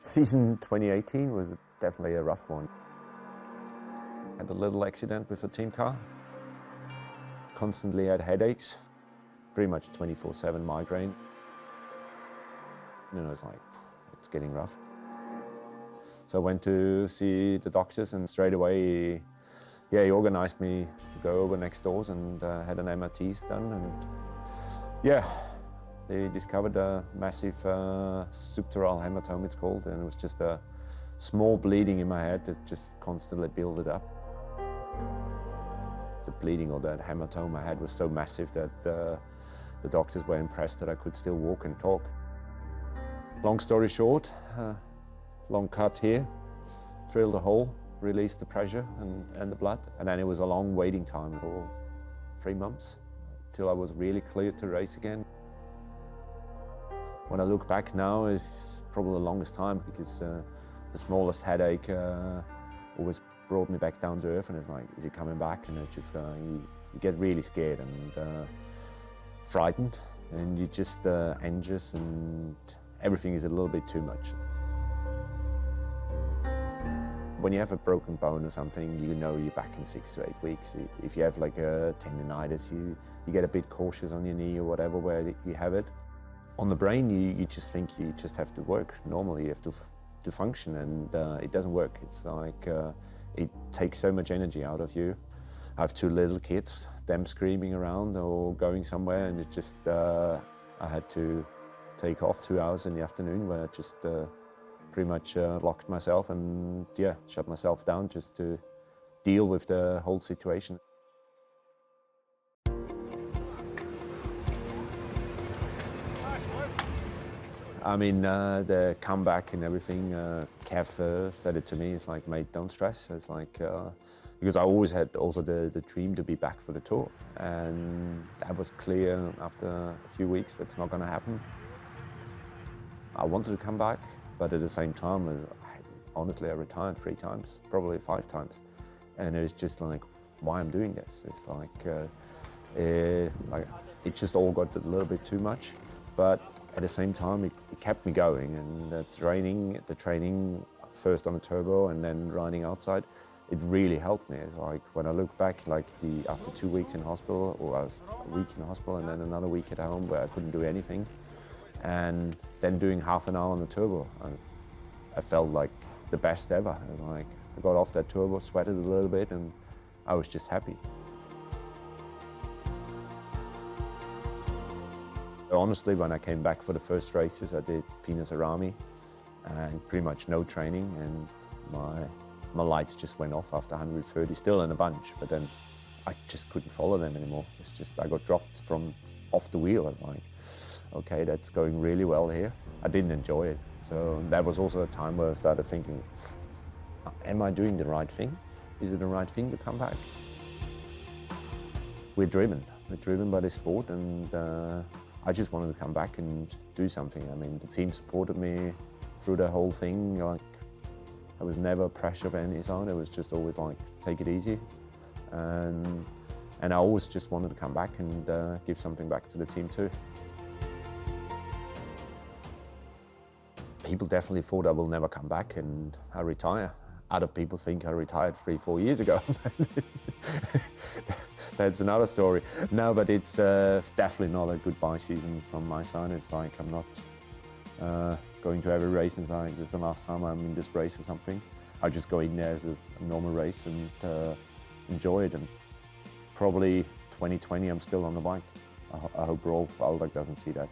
Season 2018 was definitely a rough one. Had a little accident with a team car. Constantly had headaches, pretty much 24/7 migraine. You know, it's getting rough. So I went to see the doctors, and straight away, he organized me to go over next doors and had an MRT done, and they discovered a massive subdural haematoma, it's called, and it was just a small bleeding in my head that just constantly built up. The bleeding, or that haematoma I had, was so massive that the doctors were impressed that I could still walk and talk. Long story short, long cut here, drilled a hole, released the pressure and the blood, and then it was a long waiting time for 3 months till I was really cleared to race again. When I look back now, it's probably the longest time, because the smallest headache always brought me back down to earth, and it's like, is it coming back? And it's just you get really scared and frightened, and you're just anxious, and everything is a little bit too much. When you have a broken bone or something, you know you're back in 6 to 8 weeks. If you have like a tendinitis, you get a bit cautious on your knee or whatever where you have it. On the brain, you just think you just have to work normally, you have to function, and it doesn't work. It's like it takes so much energy out of you. I have 2 little kids, them screaming around or going somewhere, and it just, I had to take off 2 hours in the afternoon where I just pretty much locked myself and shut myself down just to deal with the whole situation. I mean, the comeback and everything, Kev said it to me, it's like, mate, don't stress. It's like, because I always had also the dream to be back for the Tour, and that was clear after a few weeks that's not going to happen. I wanted to come back, but at the same time, honestly, I retired 3 times, probably 5 times. And it was just like, why I'm doing this? It's like it just all got a little bit too much. But at the same time, it kept me going. And the training first on a turbo and then riding outside, it really helped me. It's like, when I look back, like after 2 weeks in hospital, or I was a week in hospital and then another week at home where I couldn't do anything, and then doing half an hour on the turbo, I felt like the best ever. Like, I got off that turbo, sweated a little bit, and I was just happy. Honestly, when I came back for the first races, I did Pinus Arami and pretty much no training, and my lights just went off after 130, still in a bunch, but then I just couldn't follow them anymore. It's just, I got dropped from off the wheel. I was like, okay, that's going really well here. I didn't enjoy it. So that was also a time where I started thinking, am I doing the right thing? Is it the right thing to come back? We're driven by the sport, and I just wanted to come back and do something. I mean, the team supported me through the whole thing. Like, I was never pressure of any sort. It was just always like, take it easy. And I always just wanted to come back and give something back to the team too. People definitely thought I will never come back and I retire. Other people think I retired 3-4 years ago. That's another story. No, but it's definitely not a goodbye season from my side. It's like, I'm not going to every race and saying, this is the last time I'm in this race or something. I just go in there as a normal race and enjoy it. And probably 2020, I'm still on the bike. I hope Rolf Aldag doesn't see that.